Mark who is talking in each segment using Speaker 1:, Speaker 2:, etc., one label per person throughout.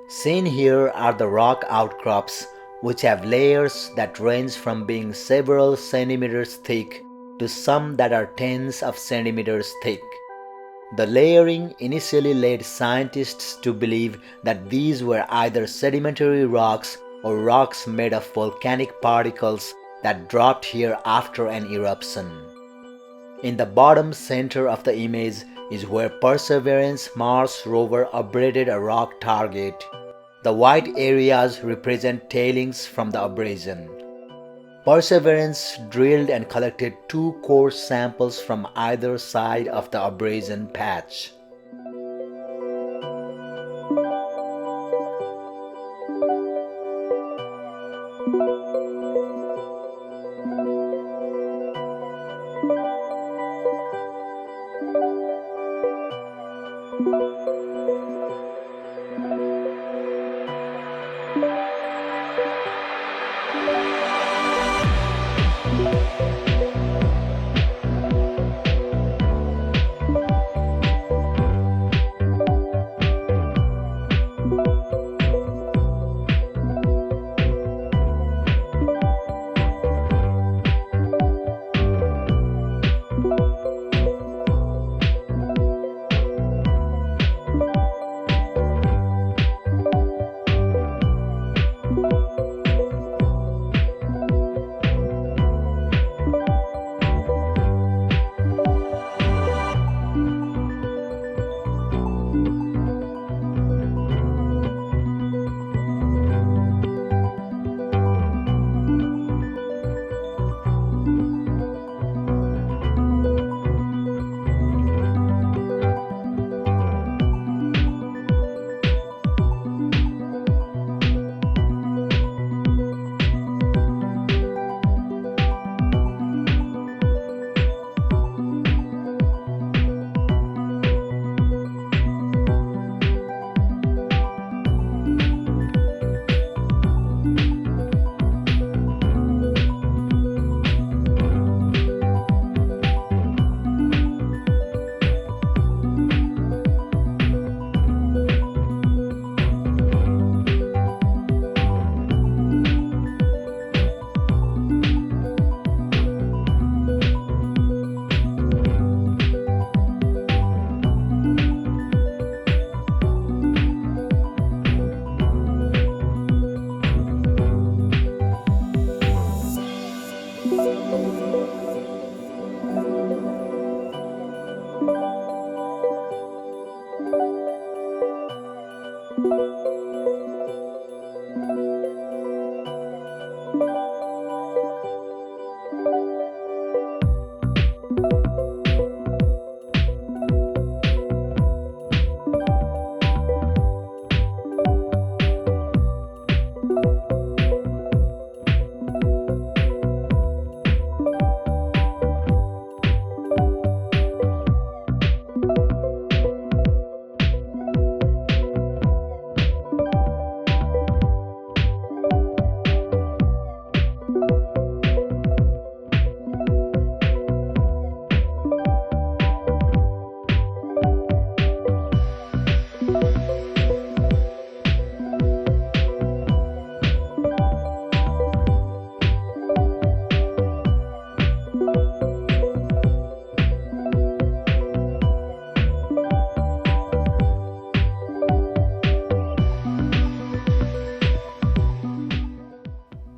Speaker 1: Seen here are the rock outcrops, which have layers that range from being several centimeters thick to some that are tens of centimeters thick. The layering initially led scientists to believe that these were either sedimentary rocks or rocks made of volcanic particles that dropped here after an eruption. In the bottom center of the image is where Perseverance Mars rover abraded a rock target. The white areas represent tailings from the abrasion. Perseverance drilled and collected 2 core samples from either side of the abrasion patch.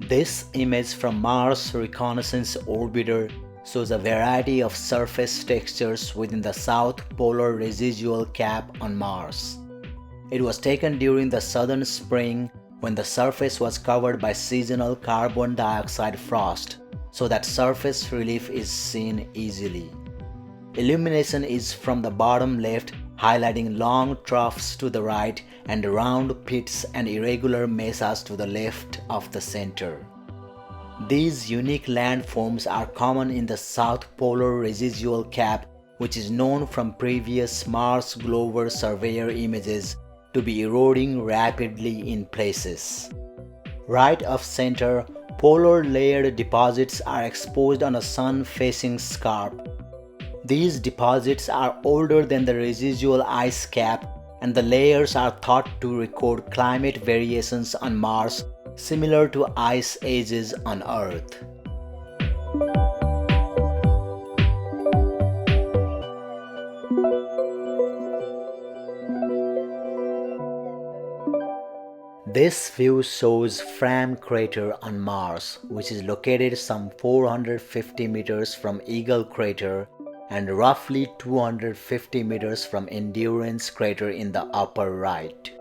Speaker 1: This image from Mars Reconnaissance Orbiter shows a variety of surface textures within the south polar residual cap on Mars. It was taken during the southern spring when the surface was covered by seasonal carbon dioxide frost, so that surface relief is seen easily. Illumination is from the bottom left, highlighting long troughs to the right and round pits and irregular mesas to the left of the center. These unique landforms are common in the south polar residual cap, which is known from previous Mars Glover surveyor images to be eroding rapidly in places. Right of center, polar layered deposits are exposed on a sun-facing scarp. These deposits are older than the residual ice cap and the layers are thought to record climate variations on Mars similar to ice ages on Earth. This view shows Fram crater on Mars, which is located some 450 meters from Eagle crater and roughly 250 meters from Endurance crater in the upper right.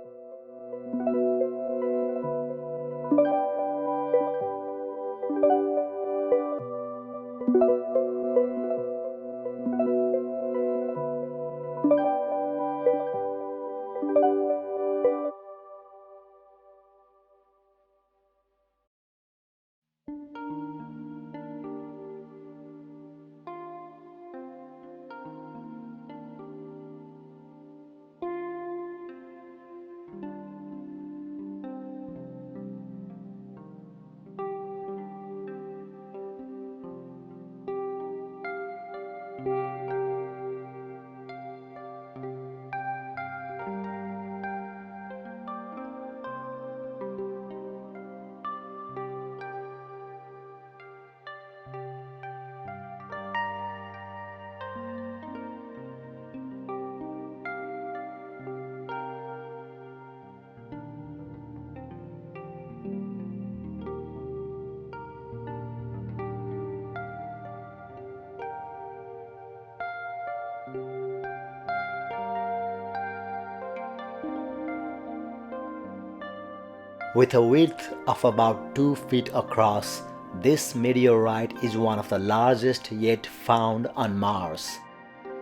Speaker 1: With a width of about 2 feet across, this meteorite is one of the largest yet found on Mars.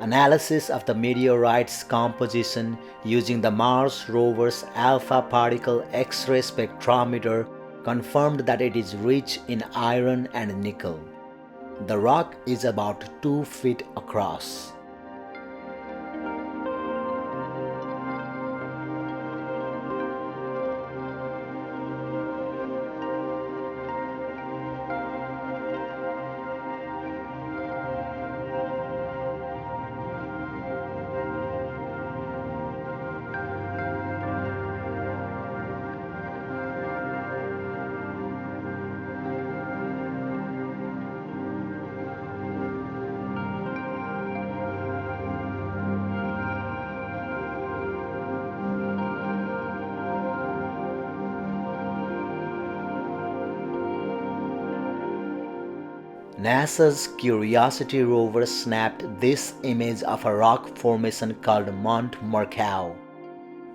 Speaker 1: Analysis of the meteorite's composition using the Mars rover's alpha particle X-ray spectrometer confirmed that it is rich in iron and nickel. The rock is about 2 feet across. NASA's Curiosity rover snapped this image of a rock formation called Mount Markow.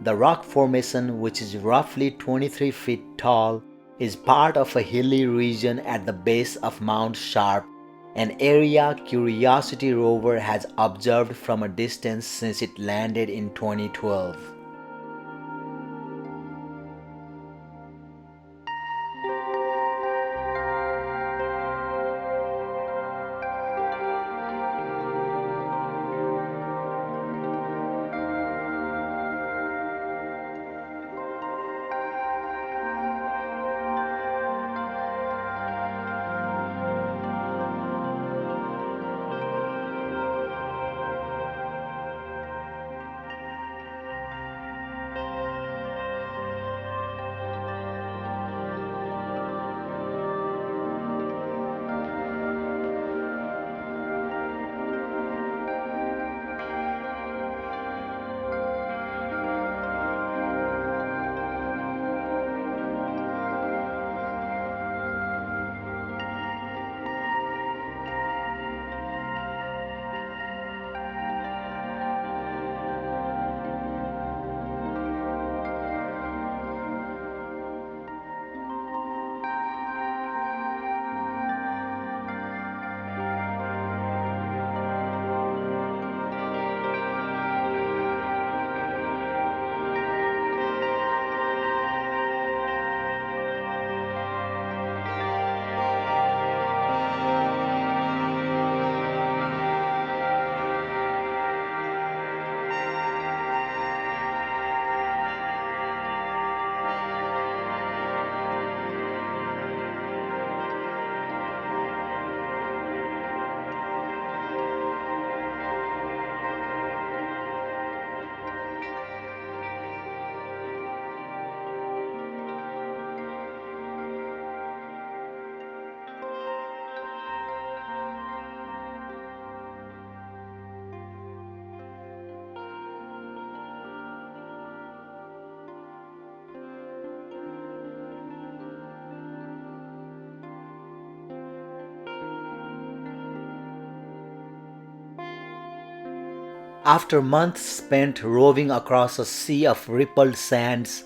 Speaker 1: The rock formation, which is roughly 23 feet tall, is part of a hilly region at the base of Mount Sharp, an area Curiosity rover has observed from a distance since it landed in 2012. After months spent roving across a sea of rippled sands,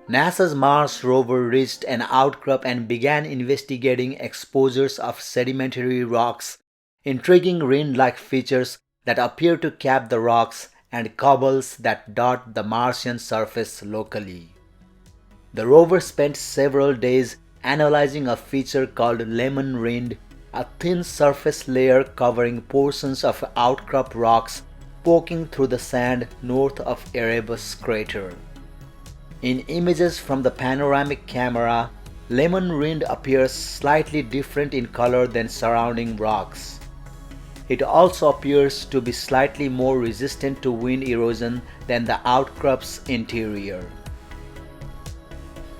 Speaker 1: NASA's Mars rover reached an outcrop and began investigating exposures of sedimentary rocks, intriguing rind-like features that appear to cap the rocks and cobbles that dot the Martian surface locally. The rover spent several days analyzing a feature called lemon rind, a thin surface layer covering portions of outcrop rocks poking through the sand north of Erebus crater. In images from the panoramic camera, lemon rind appears slightly different in color than surrounding rocks. It also appears to be slightly more resistant to wind erosion than the outcrop's interior.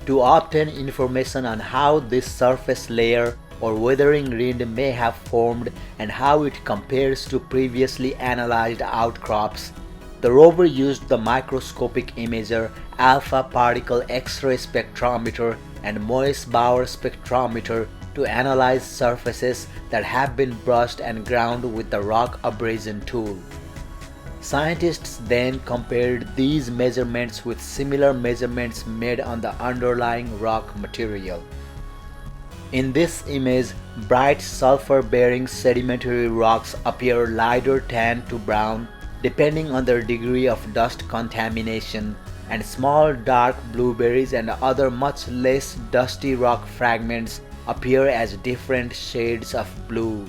Speaker 1: To obtain information on how this surface layer or weathering rind may have formed and how it compares to previously analyzed outcrops, the rover used the microscopic imager, alpha particle X-ray spectrometer, and Morse-Bauer spectrometer to analyze surfaces that have been brushed and ground with the rock abrasion tool. Scientists then compared these measurements with similar measurements made on the underlying rock material. In this image, bright sulfur-bearing sedimentary rocks appear lighter tan to brown depending on their degree of dust contamination, and small dark blueberries and other much less dusty rock fragments appear as different shades of blue.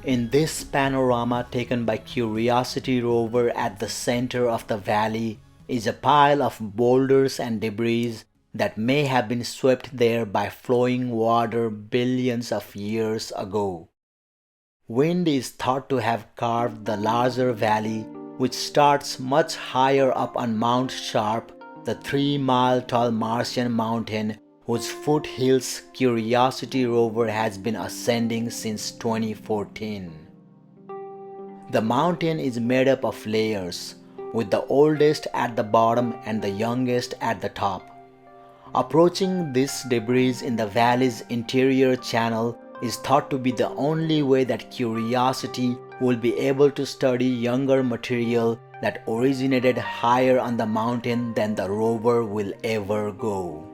Speaker 1: In this panorama taken by Curiosity rover at the center of the valley is a pile of boulders and debris that may have been swept there by flowing water billions of years ago. Wind is thought to have carved the larger valley, which starts much higher up on Mount Sharp, the 3-mile-tall Martian mountain whose foothills Curiosity rover has been ascending since 2014. The mountain is made up of layers, with the oldest at the bottom and the youngest at the top. Approaching this debris in the valley's interior channel is thought to be the only way that Curiosity will be able to study younger material that originated higher on the mountain than the rover will ever go.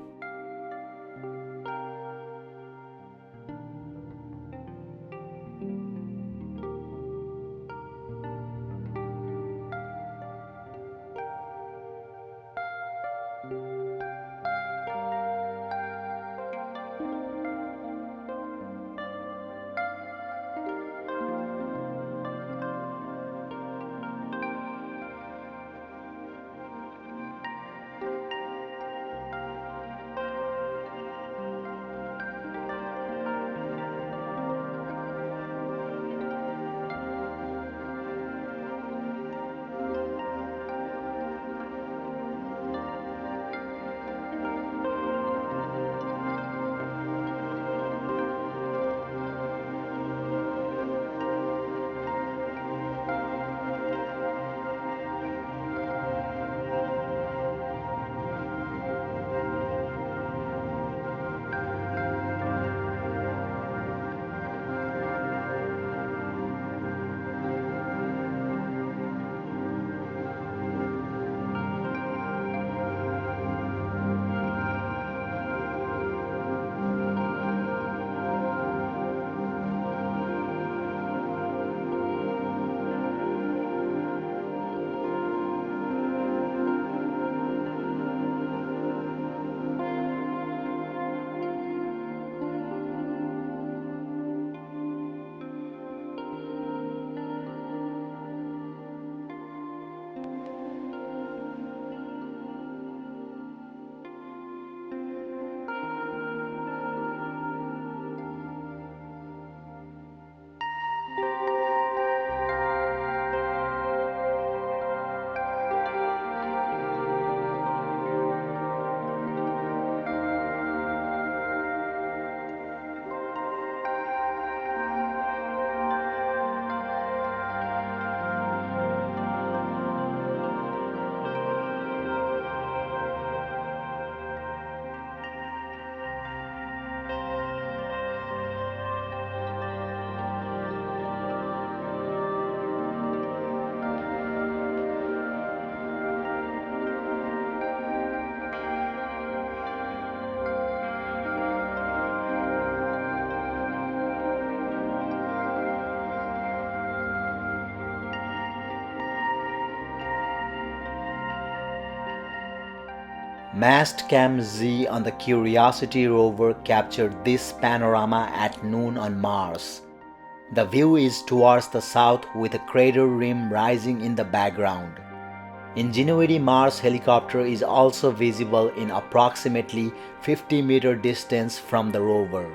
Speaker 1: Mastcam Z on the Curiosity rover captured this panorama at noon on Mars. The view is towards the south with a crater rim rising in the background. Ingenuity Mars helicopter is also visible in approximately 50-meter distance from the rover.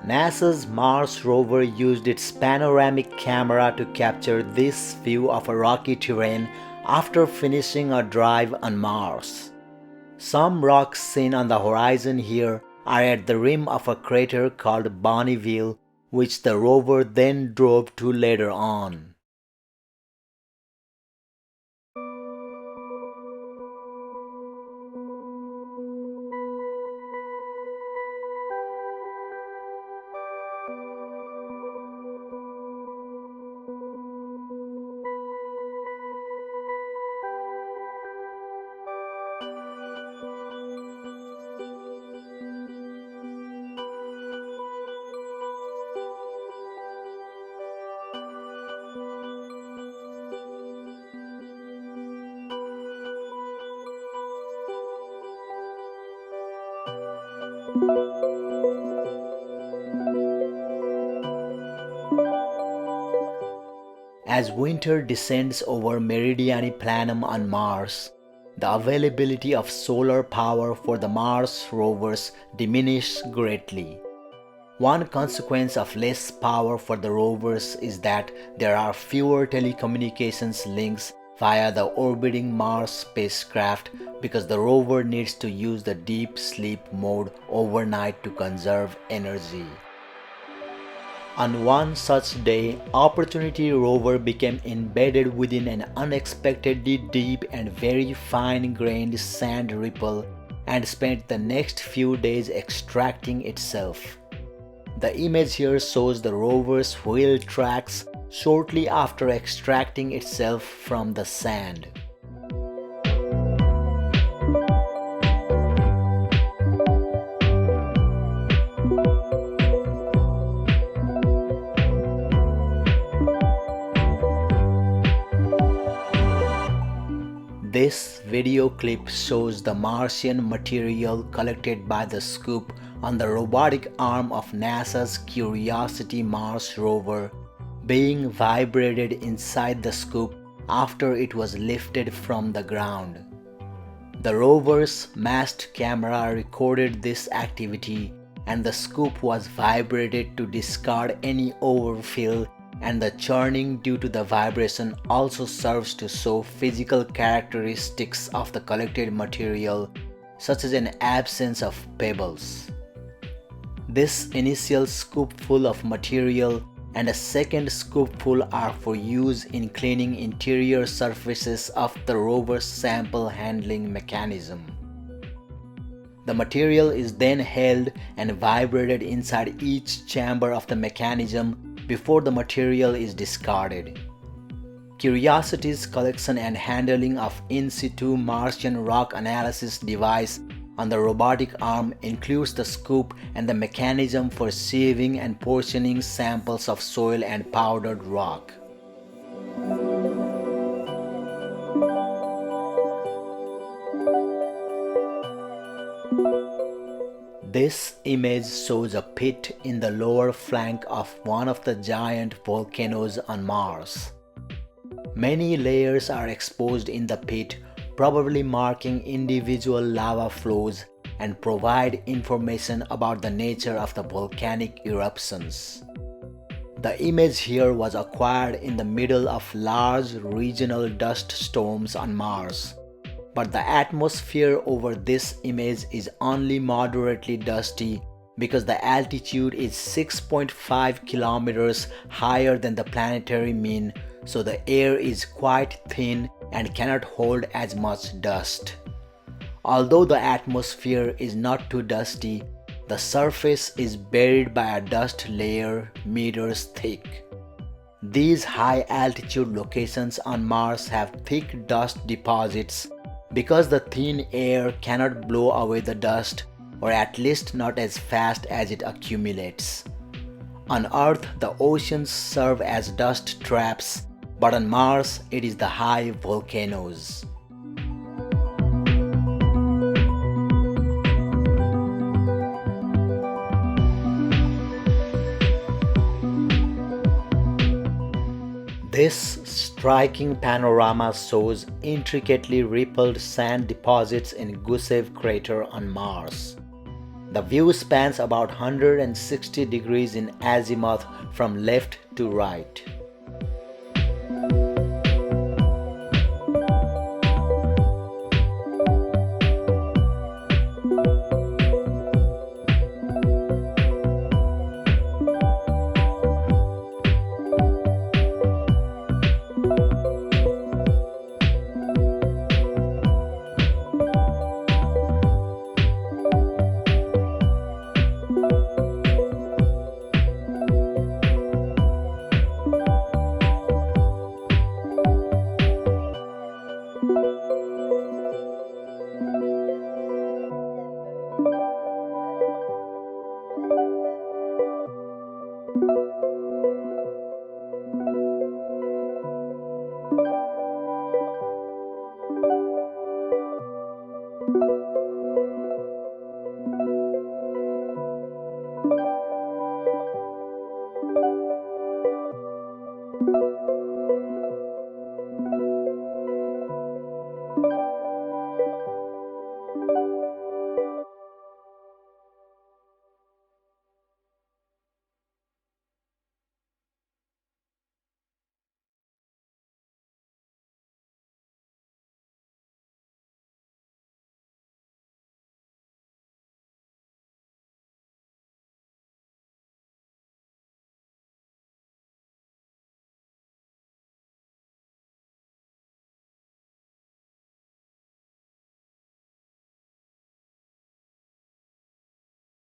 Speaker 1: NASA's Mars rover used its panoramic camera to capture this view of a rocky terrain after finishing a drive on Mars. Some rocks seen on the horizon here are at the rim of a crater called Bonneville, which the rover then drove to later on. As winter descends over Meridiani Planum on Mars, the availability of solar power for the Mars rovers diminishes greatly. One consequence of less power for the rovers is that there are fewer telecommunications links via the orbiting Mars spacecraft because the rover needs to use the deep sleep mode overnight to conserve energy. On one such day, Opportunity rover became embedded within an unexpectedly deep and very fine-grained sand ripple and spent the next few days extracting itself. The image here shows the rover's wheel tracks shortly after extracting itself from the sand. This video clip shows the Martian material collected by the scoop on the robotic arm of NASA's Curiosity Mars rover being vibrated inside the scoop after it was lifted from the ground. The rover's mast camera recorded this activity and the scoop was vibrated to discard any overfill, and the churning due to the vibration also serves to show physical characteristics of the collected material, such as an absence of pebbles. This initial scoopful of material and a second scoopful are for use in cleaning interior surfaces of the rover's sample handling mechanism. The material is then held and vibrated inside each chamber of the mechanism before the material is discarded. Curiosity's collection and handling of in situ Martian rock analysis device on the robotic arm includes the scoop and the mechanism for sieving and portioning samples of soil and powdered rock. This image shows a pit in the lower flank of one of the giant volcanoes on Mars. Many layers are exposed in the pit, probably marking individual lava flows and provide information about the nature of the volcanic eruptions. The image here was acquired in the middle of large regional dust storms on Mars, but the atmosphere over this image is only moderately dusty because the altitude is 6.5 kilometers higher than the planetary mean, so the air is quite thin and cannot hold as much dust. Although the atmosphere is not too dusty, the surface is buried by a dust layer meters thick. These high altitude locations on Mars have thick dust deposits because the thin air cannot blow away the dust, or at least not as fast as it accumulates. On Earth, the oceans serve as dust traps, but on Mars, it is the high volcanoes. This striking panorama shows intricately rippled sand deposits in Gusev crater on Mars. The view spans about 160 degrees in azimuth from left to right.